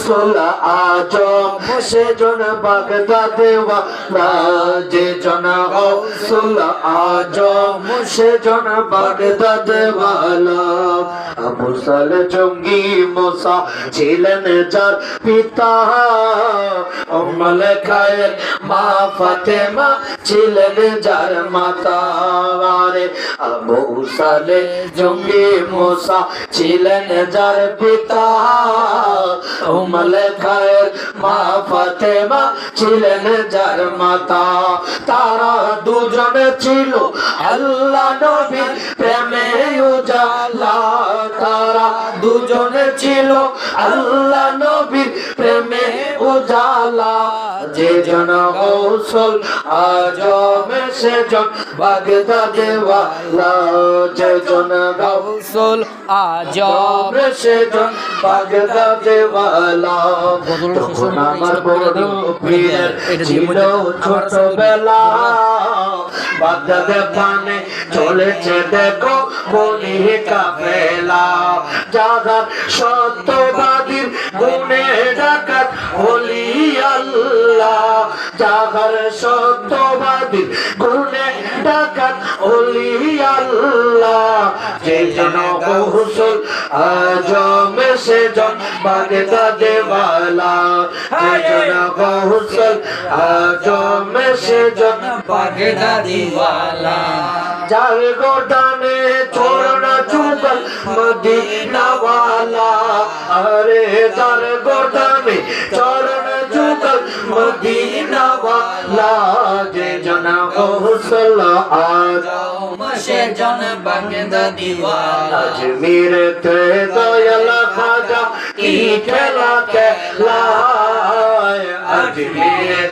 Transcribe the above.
গৌসুল আজম সেজন বাগদাদে ওয়ালা যে জন গৌসুল আজম সেজন বাগদাদে ওয়ালা আবু সালে জঙ্গি মুসা ছিলেন যার পিতা উম্মুল খায়ের মা ফাতেমা ছিলেন যার মাতা রে আবু সালে জঙ্গি মুসা ছিলেন যার পিতা উম্মুল খায়ের মা ফাতেমা ছিলেন যার মাতা তারা দুজনে ছিল আল্লাহ নবীর প্রেমে উজালা তারা দুজনে ছিল আল্লাহ নবীর প্রেমে উজালা যে জন গৌসুল আজম সেজন বাগদাদে ওয়ালা যে জন গৌসুল আজম সেজন বাগদাদে ওয়ালা তখন আমার বড় পীরের ছিল ছোটবেলা বাগদাদে পানে চলেছে দেখো বনি কাফেলা যাহার সত্যবাদীর গুণে ডাকাত ওলি আল্লাহ যাহার সত্যবাদীর গুণে ডাকাত ওলি আল্লাহ যে জন গৌসুল আজম সেজন বাগদাদে ওয়ালা যে জন গৌসুল আজম সেজন বাগদাদি ওয়ালা যার গোদানে ছোড়না চুগল মদিনা ওয়ালা আরে যার গোদানে ছোড়না চুগল মদিনা ওয়ালা যে জন গৌসুল আজম সেজন বাগদাদি ওয়ালা আজমিরতে দয়াল খাজা কি খেলা খেলায় আজমির